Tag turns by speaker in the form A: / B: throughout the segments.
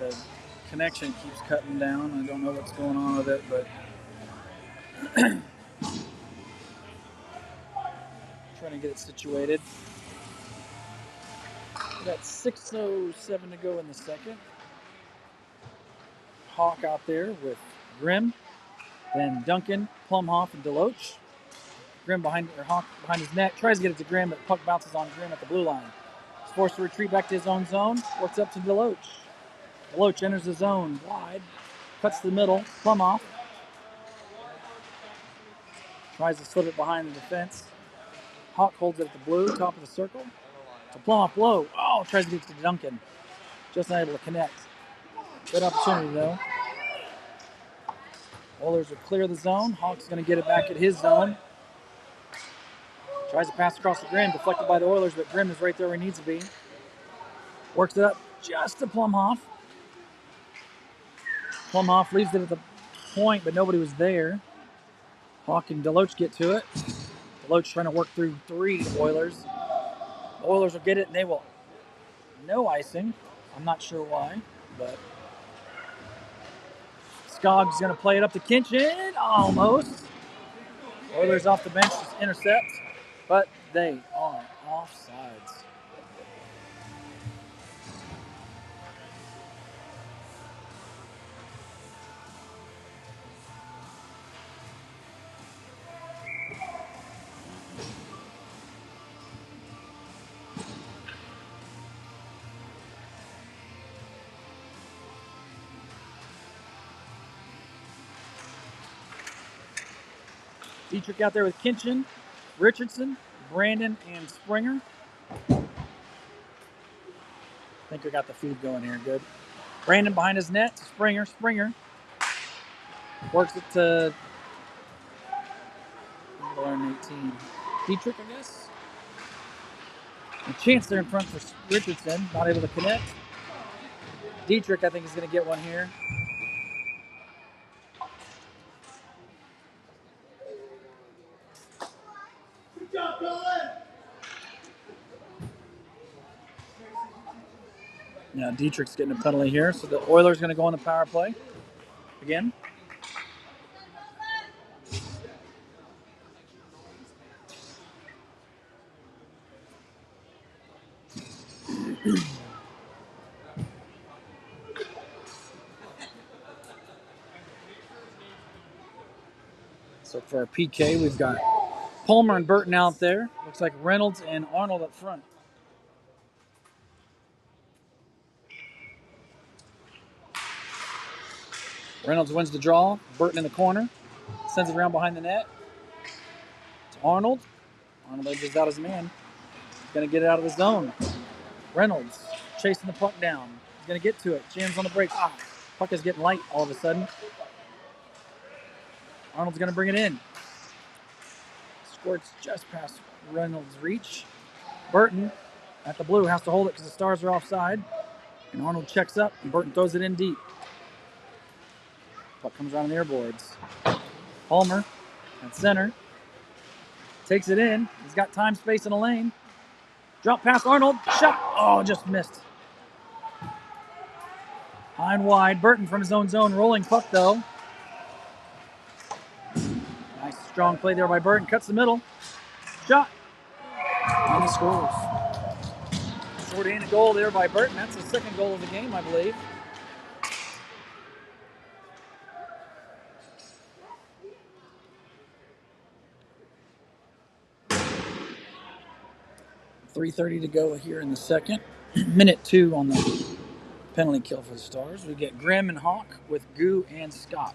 A: the connection keeps cutting down. I don't know what's going on with it, but trying to get it situated. We got 6:07 to go in the second. Hawk out there with Grimm, then Duncan, Plumhoff, and Deloach. Grimm Hawk behind his net, tries to get it to Grimm, but the puck bounces on Grimm at the blue line. He's forced to retreat back to his own zone, works up to Deloach. Deloach enters the zone wide, cuts the middle, Plumhoff. Tries to slip it behind the defense. Hawk holds it at the blue, top of the circle. To Plumhoff low. Oh, tries to get to Duncan. Just not able to connect. Good opportunity, though. Oilers will clear the zone. Hawk's going to get it back at his zone. Tries to pass across the Grimm, deflected by the Oilers, but Grimm is right there where he needs to be. Works it up just to Plumhoff. Plumhoff leaves it at the point, but nobody was there. Hawk and Deloach get to it. Deloach trying to work through 3 Oilers. The Oilers will get it, and they will. No icing. I'm not sure why, but Skog's going to play it up to Kinchin. Almost. Oilers off the bench just intercept, but they are offsides. Dietrich out there with Kinchin, Richardson, Brandon, and Springer. I think we got the feed going here. Good. Brandon behind his net. Springer. Springer works it to 18. Dietrich, I guess. A chance there in front for Richardson. Not able to connect. Dietrich, I think, is going to get one here. Yeah, Dietrich's getting a penalty here, so the Oilers are going to go on the power play again. So for our PK, we've got Palmer and Burton out there. Looks like Reynolds and Arnold up front. Reynolds wins the draw. Burton in the corner. Sends it around behind the net. It's Arnold. Arnold edges out his man. He's going to get it out of the zone. Reynolds chasing the puck down. He's going to get to it. Jams on the break. Puck is getting light all of a sudden. Arnold's going to bring it in. Squirts just past Reynolds' reach. Burton at the blue has to hold it because the Stars are offside. And Arnold checks up and Burton throws it in deep. Puck comes around the air boards. Palmer at center. Takes it in. He's got time, space, and a lane. Drop pass Arnold. Shot. Oh, just missed. High and wide. Burton from his own zone. Rolling puck, though. Nice strong play there by Burton. Cuts the middle. Shot. And he scores. Short-handed goal there by Burton. That's the second goal of the game, I believe. .330 to go here in the second. Minute 2 on the penalty kill for the Stars. We get Grimm and Hawk with Goo and Scott.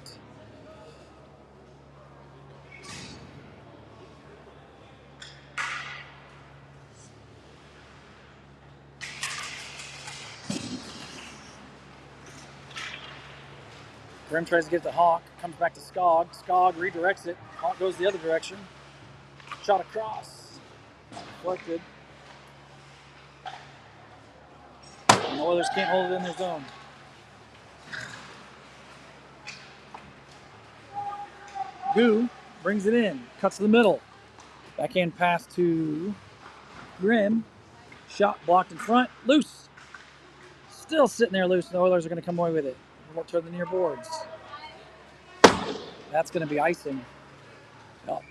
A: Grimm tries to get to Hawk. Comes back to Skog. Skog redirects it. Hawk goes the other direction. Shot across. Deflected. And the Oilers can't hold it in their zone. Goo brings it in. Cuts to the middle. Backhand pass to Grimm. Shot blocked in front. Loose. Still sitting there loose, and the Oilers are going to come away with it. Toward the near boards. That's going to be icing. Yep.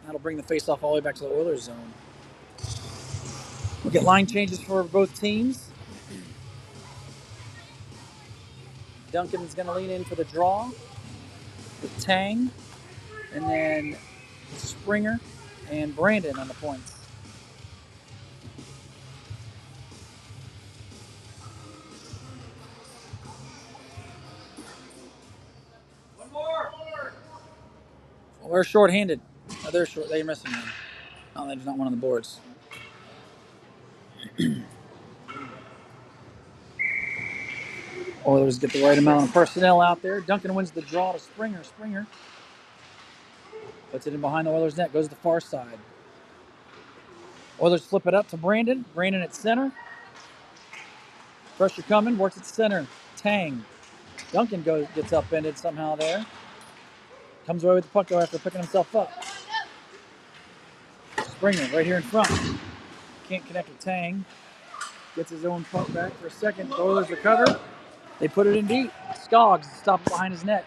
A: That'll bring the faceoff all the way back to the Oilers zone. We'll get line changes for both teams. Duncan's going to lean in for the draw with Tang, and then Springer and Brandon on the points. One more. Well, we're short-handed. Oh, they're short. They're missing one. Oh, there's not one on the boards. Oilers get the right amount of personnel out there. Duncan wins the draw to Springer. Springer puts it in behind the Oilers' net. Goes to the far side. Oilers flip it up to Brandon. Brandon at center. Pressure coming. Works at center. Tang. Duncan gets upended somehow there. Comes away with the puck though after picking himself up. Springer right here in front. Can't connect with Tang. Gets his own puck back for a second. The Oilers recover. They put it in deep. Skoggs stops behind his net.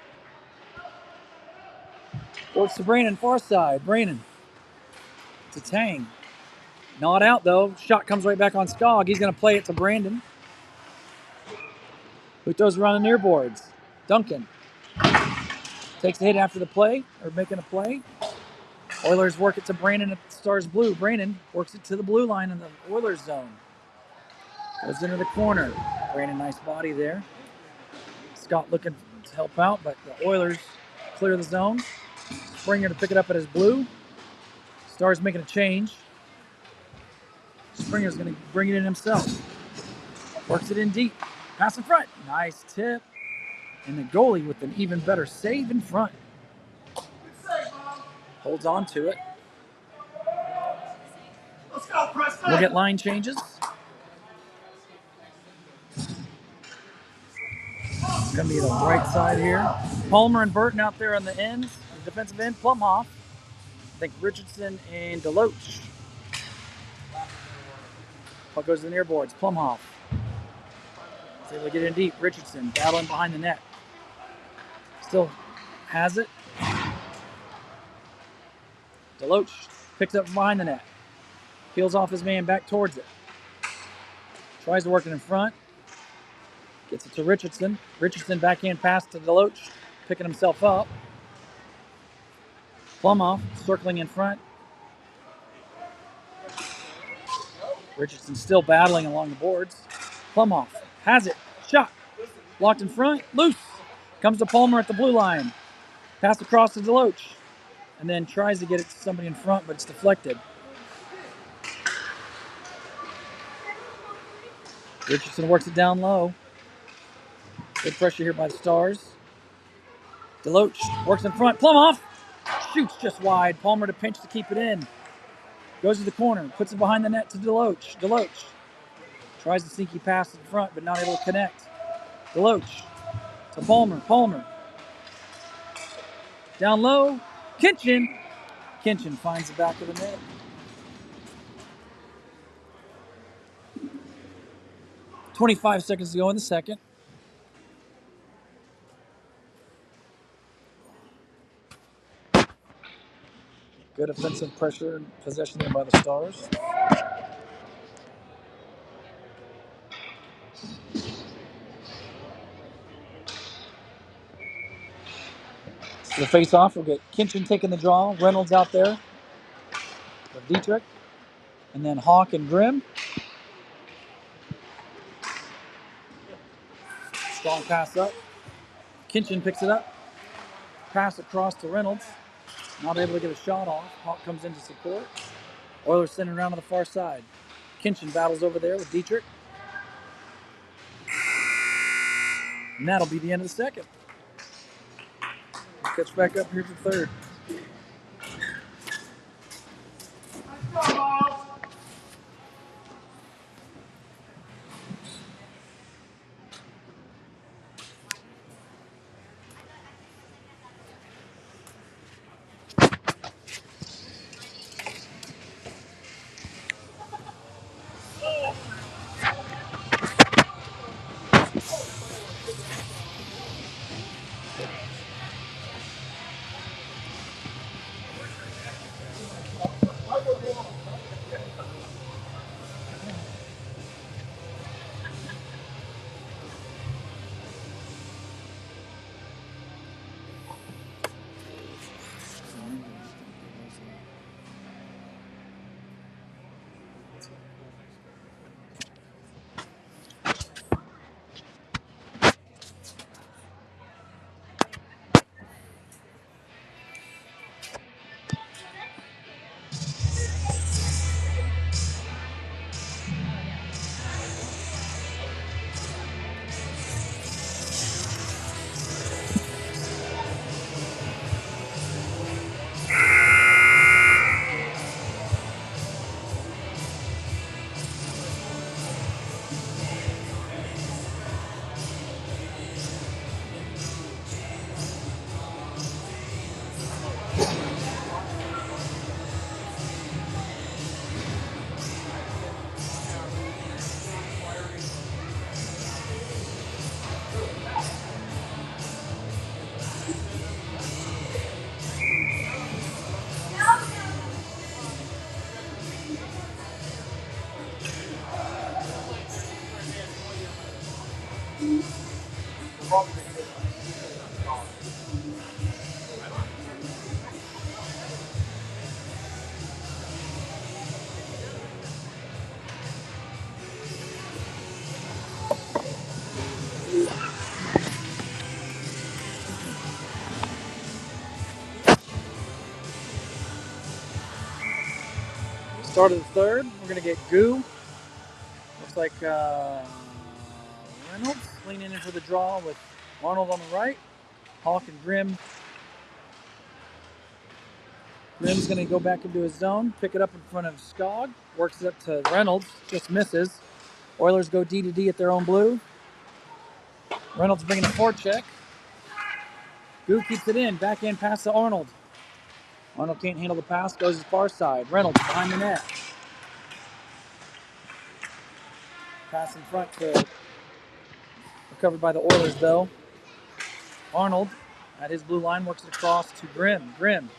A: Works to Brandon, far side. Brandon to Tang. Not out though. Shot comes right back on Skog. He's going to play it to Brandon, who throws around the near boards. Duncan takes the hit after the play, or making a play. Oilers work it to Brandon at the Stars blue. Brandon works it to the blue line in the Oilers zone. Goes into the corner. Brandon, nice body there. Scott looking to help out, but the Oilers clear the zone. Springer to pick it up at his blue. Stars making a change. Springer's going to bring it in himself. Works it in deep. Pass in front. Nice tip. And the goalie with an even better save in front. Holds on to it. Let's go, Preston. We'll get line changes. It's going to be the right side here. Palmer and Burton out there on the ends. The defensive end, Plumhoff. I think Richardson and Deloach. Puck goes to the near boards. Plumhoff. He's able to get in deep. Richardson battling behind the net. Still has it. Deloach picks up behind the net. Peels off his man back towards it. Tries to work it in front. Gets it to Richardson. Richardson backhand pass to Deloach, picking himself up. Plumhoff circling in front. Richardson still battling along the boards. Plumhoff has it. Shot. Blocked in front. Loose. Comes to Palmer at the blue line. Pass across to Deloach. And then tries to get it to somebody in front, but it's deflected. Richardson works it down low. Good pressure here by the Stars. Deloach works in front. Plumhoff shoots just wide. Palmer to pinch to keep it in. Goes to the corner. Puts it behind the net to Deloach. Deloach tries to sneaky pass in front, but not able to connect. Deloach to Palmer. Palmer down low. Kinchin finds the back of the net. .25 seconds to go in the second. Good offensive pressure and possession there by the Stars. The face-off, we'll get Kinchin taking the draw. Reynolds out there with Dietrich. And then Hawk and Grimm. Strong pass up. Kinchin picks it up. Pass across to Reynolds. Not able to get a shot off. Hawk comes in to support. Oilers sending around to the far side. Kinchin battles over there with Dietrich. And that'll be the end of the second. We'll catch back up here for third. Start of the third. We're going to get Goo. Looks like Reynolds leaning in for the draw with Arnold on the right. Hawk and Grimm. Grimm's going to go back into his zone, pick it up in front of Skog. Works it up to Reynolds, just misses. Oilers go D to D at their own blue. Reynolds bringing a forecheck. Goo keeps it in, backhand pass to Arnold. Arnold can't handle the pass, goes to the far side. Reynolds behind the net. Pass in front to recovered by the Oilers though. Arnold at his blue line works it across to Grimm. Grimm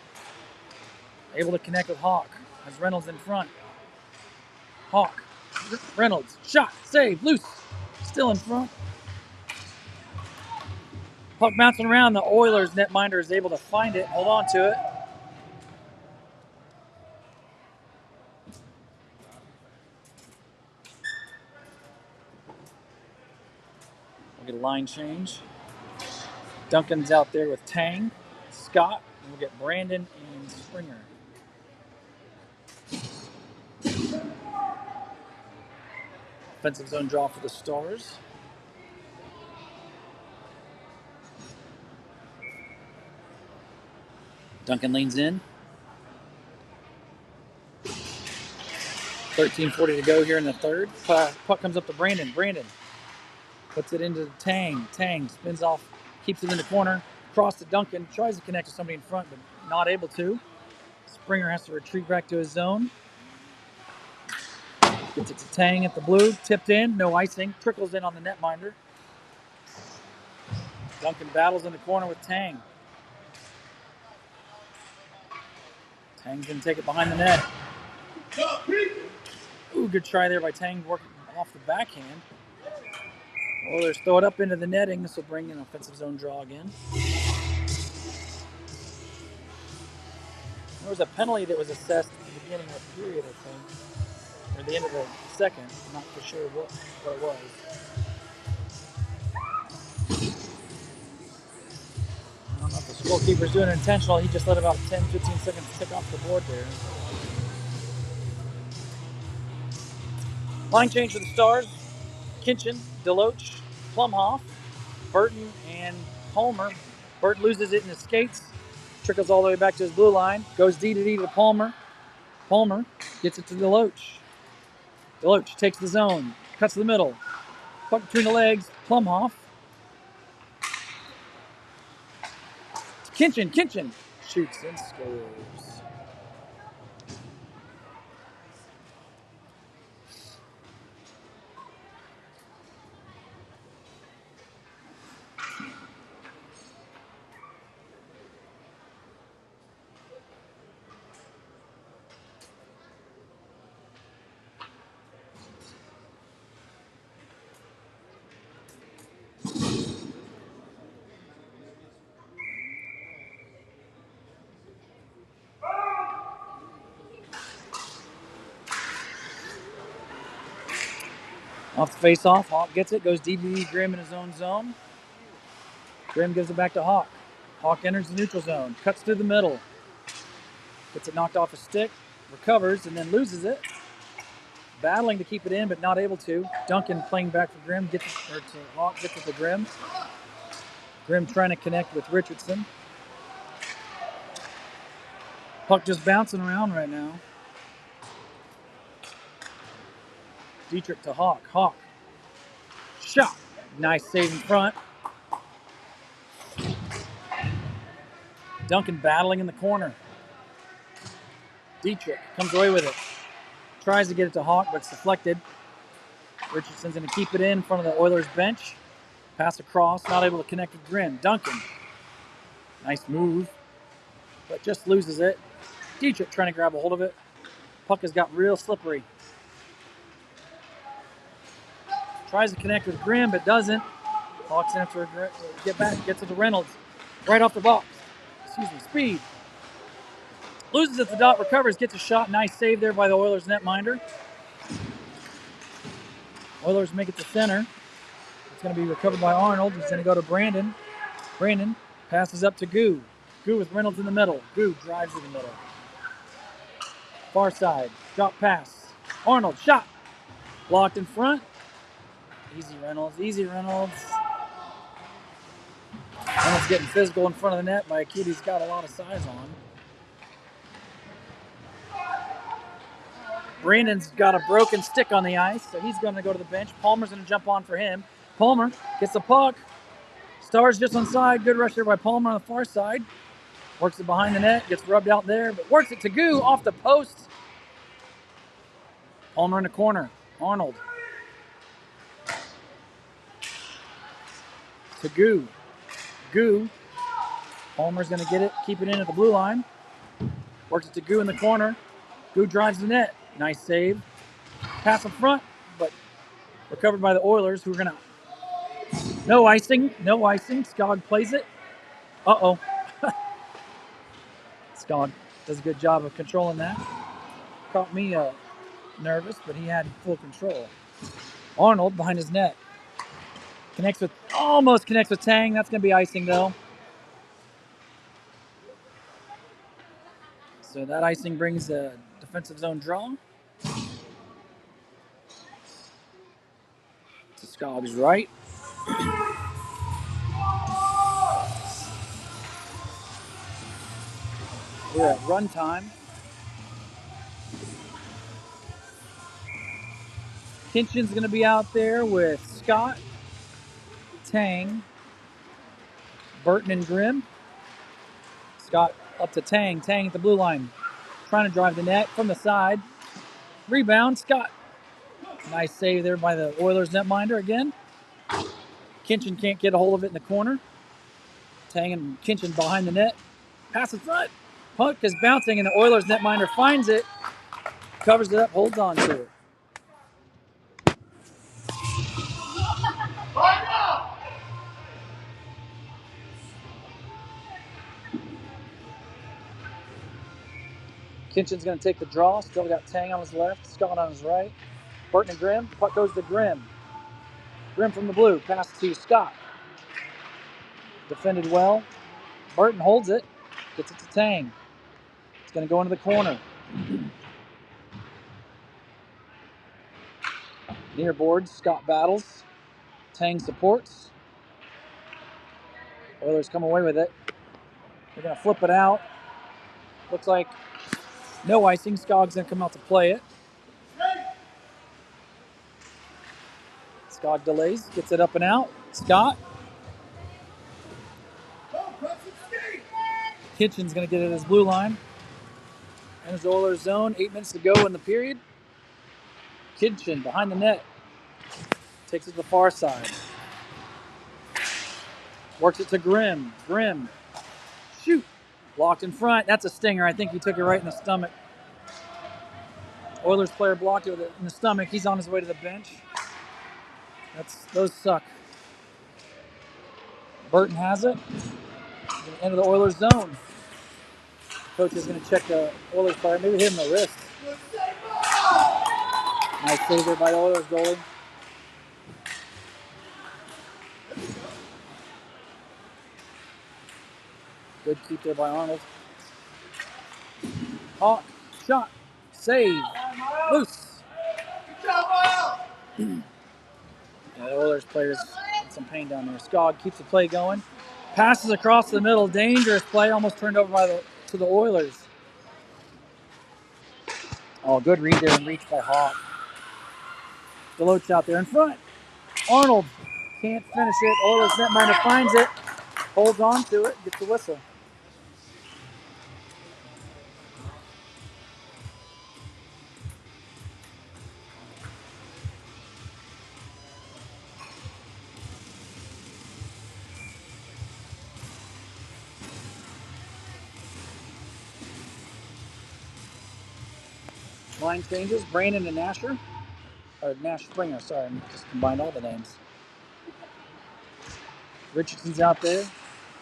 A: able to connect with Hawk. Has Reynolds in front. Hawk. Reynolds. Shot. Save. Loose. Still in front. Puck bouncing around. The Oilers netminder is able to find it. Hold on to it. We'll get a line change. Duncan's out there with Tang, Scott, and we'll get Brandon and Springer. Offensive zone draw for the Stars. Duncan leans in. 13:40 to go here in the third. Puck comes up to Brandon. Brandon puts it into Tang. Tang spins off, keeps it in the corner. Cross to Duncan. Tries to connect to somebody in front, but not able to. Springer has to retreat back to his zone. Gets it to Tang at the blue. Tipped in. No icing. Trickles in on the netminder. Duncan battles in the corner with Tang. Tang's going to take it behind the net. Ooh, good try there by Tang, working off the backhand. Oilers throw it up into the netting. This will bring an offensive zone draw again. There was a penalty that was assessed at the beginning of the period, I think. Or the end of the second. I'm not for sure what it was. I don't know if the scorekeeper's doing it intentional. He just let about 10-15 seconds tick off the board there. Line change for the Stars. Kinchin, Deloach, Plumhoff, Burton, and Palmer. Burton loses it in his skates. Trickles all the way back to his blue line. Goes D to D to Palmer. Palmer gets it to Deloach. Deloach takes the zone. Cuts to the middle. Puck between the legs. Plumhoff. Kinchin. Kinchin shoots and scores. Off the face-off, Hawk gets it, goes DB Grimm in his own zone. Grimm gives it back to Hawk. Hawk enters the neutral zone, cuts through the middle. Gets it knocked off a stick, recovers, and then loses it. Battling to keep it in, but not able to. Duncan playing back for Grimm, Hawk gets it to Grimm. Grimm trying to connect with Richardson. Puck just bouncing around right now. Dietrich to Hawk. Hawk. Shot. Nice save in front. Duncan battling in the corner. Dietrich comes away with it. Tries to get it to Hawk, but it's deflected. Richardson's going to keep it in front of the Oilers bench. Pass across, not able to connect with Grimm. Duncan. Nice move, but just loses it. Dietrich trying to grab a hold of it. Puck has got real slippery. Tries to connect with Grimm, but doesn't. Hawks after get back, gets to the Reynolds. Right off the box. Excuse me, speed. Loses at the dot, recovers, gets a shot. Nice save there by the Oilers netminder. Oilers make it to center. It's going to be recovered by Arnold. He's going to go to Brandon. Brandon passes up to Goo. Goo with Reynolds in the middle. Goo drives to the middle. Far side. Drop pass. Arnold, shot. Blocked in front. Easy Reynolds. Easy Reynolds. Reynolds getting physical in front of the net by a kid who's got a lot of size on. Brandon's got a broken stick on the ice, so he's going to go to the bench. Palmer's going to jump on for him. Palmer gets the puck. Stars just on side. Good rush there by Palmer on the far side. Works it behind the net. Gets rubbed out there, but works it to Goo off the post. Palmer in the corner. Arnold. To Goo. Goo. Palmer's going to get it. Keep it in at the blue line. Works it to Goo in the corner. Goo drives the net. Nice save. Pass in front, but recovered by the Oilers, who are going to... No icing. No icing. Skog plays it. Uh-oh. Skog does a good job of controlling that. Caught me nervous, but he had full control. Arnold behind his net. Almost connects with Tang. That's going to be icing, though. So that icing brings a defensive zone draw. To Skog's right. We're at run time. Kinchin's going to be out there with Scott, Tang, Burton, and Grimm. Scott up to Tang. Tang at the blue line. Trying to drive the net from the side. Rebound, Scott. Nice save there by the Oilers netminder again. Kinchin can't get a hold of it in the corner. Tang and Kinchin behind the net. Pass in front. Puck is bouncing and the Oilers netminder finds it. Covers it up, holds on to it. Kinchin's going to take the draw. Still got Tang on his left, Scott on his right. Burton and Grimm. Puck goes to Grimm. Grimm from the blue. Pass to Scott. Defended well. Burton holds it. Gets it to Tang. It's going to go into the corner. Near board, Scott battles. Tang supports. Oilers come away with it. They're going to flip it out. Looks like no icing. Skog's going to come out to play it. Skog delays, gets it up and out. Scott. Kinchin's going to get it at his blue line. And his Oilers zone. 8 minutes to go in the period. Kinchin behind the net. Takes it to the far side. Works it to Grimm. Grimm. Shoot. Blocked in front. That's a stinger. I think he took it right in the stomach. Oilers player blocked it in the stomach. He's on his way to the bench. Those suck. Burton has it. Into the Oilers zone. Coach is going to check the Oilers player. Maybe hit him in the wrist. Nice save there by the Oilers goalie. Good keep there by Arnold. Hawk, shot, save, loose. The Oilers players had some pain down there. Skog keeps the play going. Passes across the middle. Dangerous play. Almost turned over to the Oilers. Oh, good read there and reach by Hawk. Deloach out there in front. Arnold can't finish it. Oilers netminder finds it. Holds on to it. Gets the whistle. Line changes, Brandon and Nash Springer, sorry, I just combined all the names. Richardson's out there.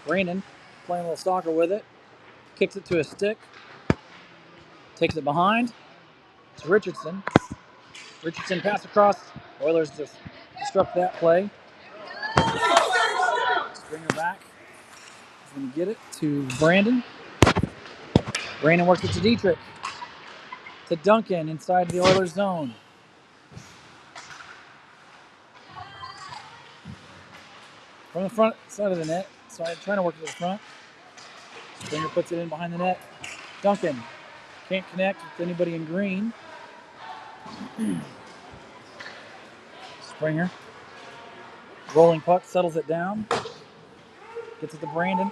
A: Brandon playing a little soccer with it. Kicks it to a stick. Takes it behind. It's Richardson. Richardson pass across. Oilers just disrupt that play. Springer back. He's going to get it to Brandon. Brandon works it to Dietrich. To Duncan inside the Oilers zone. From the front side of the net. So I'm trying to work it to the front. Springer puts it in behind the net. Duncan can't connect with anybody in green. Springer. Rolling puck, settles it down. Gets it to Brandon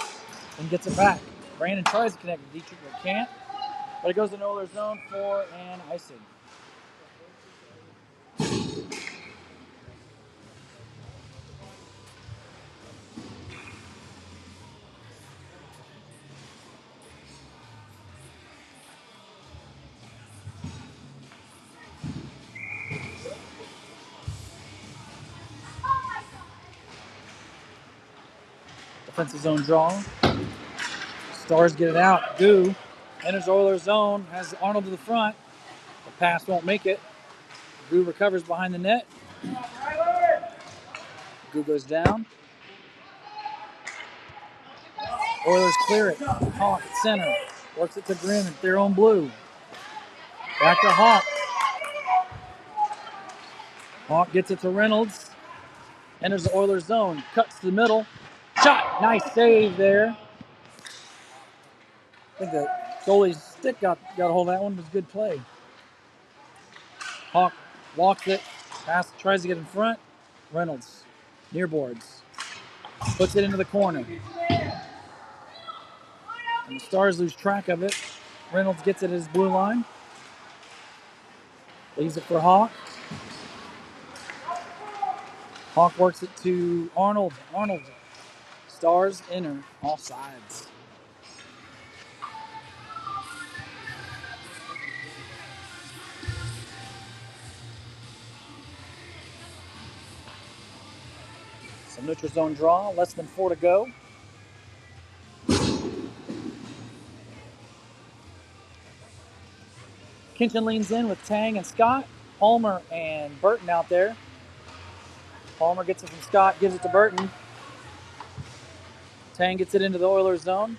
A: and gets it back. Brandon tries to connect with Dietrich but can't. But it goes to Oilers zone for an icing. Defensive zone draw. Stars get it out. Goo enters Oilers zone. Has Arnold to the front. The pass won't make it. Goo recovers behind the net. Goo goes down. Oilers clear it. Hawk at center. Works it to Grimm at their own blue. Back to Hawk. Hawk gets it to Reynolds. Enters the Oilers zone. Cuts to the middle. Shot. Nice save there. I think the goalie's stick got a hold of that one. It was a good play. Hawk walks it. Pass, tries to get in front. Reynolds. Near boards. Puts it into the corner. And the Stars lose track of it. Reynolds gets it at his blue line. Leaves it for Hawk. Hawk works it to Arnold. Arnold. Stars enter all sides. So neutral zone draw. Less than 4 to go. Kinchin leans in with Tang and Scott. Palmer and Burton out there. Palmer gets it from Scott, gives it to Burton. Tang gets it into the Oilers zone.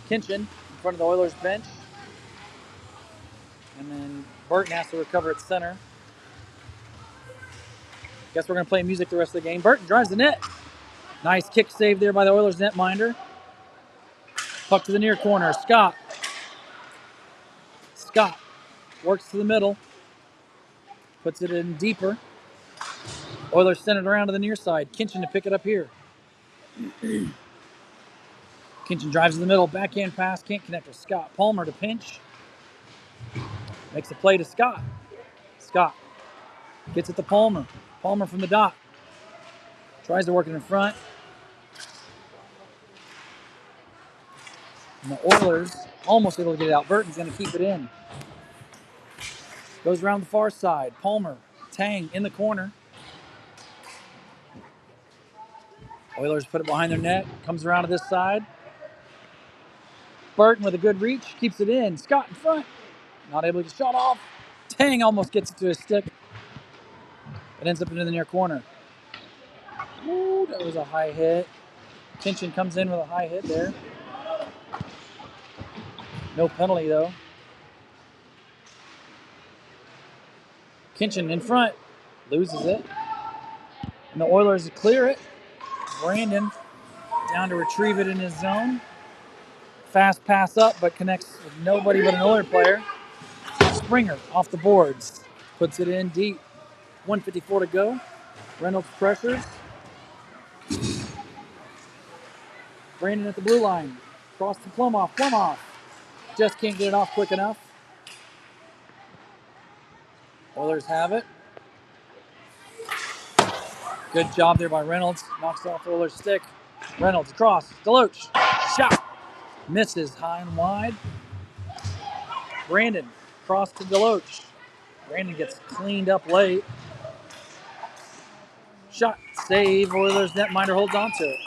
A: Kinchin in front of the Oilers bench. And then Burton has to recover at center. Guess we're going to play music the rest of the game. Burton drives the net. Nice kick save there by the Oilers netminder. Puck to the near corner. Scott. Scott works to the middle. Puts it in deeper. Oilers send it around to the near side. Kinchin to pick it up here. Kinchin drives in the middle. Backhand pass. Can't connect with Scott. Palmer to pinch. Makes a play to Scott. Scott gets it to Palmer. Palmer from the dot. Tries to work it in front. And the Oilers almost able to get it out. Burton's going to keep it in. Goes around the far side. Palmer. Tang in the corner. Oilers put it behind their net. Comes around to this side. Burton with a good reach. Keeps it in. Scott in front. Not able to get shot off. Tang almost gets it to his stick. It ends up into the near corner. Ooh, that was a high hit. Kinchin comes in with a high hit there. No penalty, though. Kinchin in front. Loses it. And the Oilers clear it. Brandon down to retrieve it in his zone. Fast pass up, but connects with nobody but an Oiler player. Springer off the boards. Puts it in deep. 1:54 to go. Reynolds pressures. Brandon at the blue line. Cross to Plumoff. Plumoff just can't get it off quick enough. Oilers have it. Good job there by Reynolds. Knocks off Oilers' stick. Reynolds across. Deloach. Shot. Misses high and wide. Brandon cross to Deloach. Brandon gets cleaned up late. Shot, save, Oilers netminder holds on to it.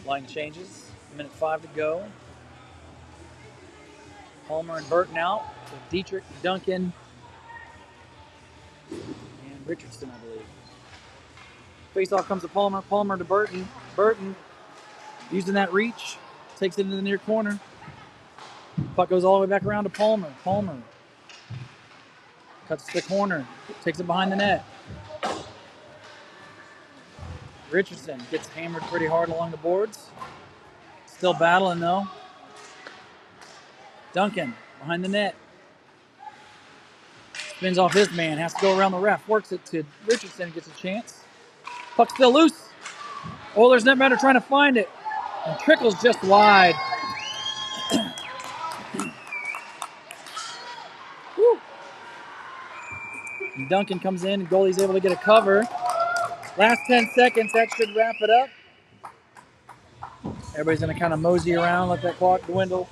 A: Line changes, 1:05 to go. Palmer and Burton out with Dietrich, Duncan, and Richardson, I believe. Face-off comes to Palmer. Palmer to Burton. Burton using that reach, takes it into the near corner. Puck goes all the way back around to Palmer. Palmer cuts to the corner, takes it behind the net. Richardson gets hammered pretty hard along the boards. Still battling though. Duncan behind the net. Spins off his man, has to go around the ref, works it to Richardson and gets a chance. Puck still loose. Oilers netminder trying to find it. And trickles just wide. And Duncan comes in and goalie's able to get a cover. Last 10 seconds, that should wrap it up. Everybody's going to kind of mosey around, let that clock dwindle.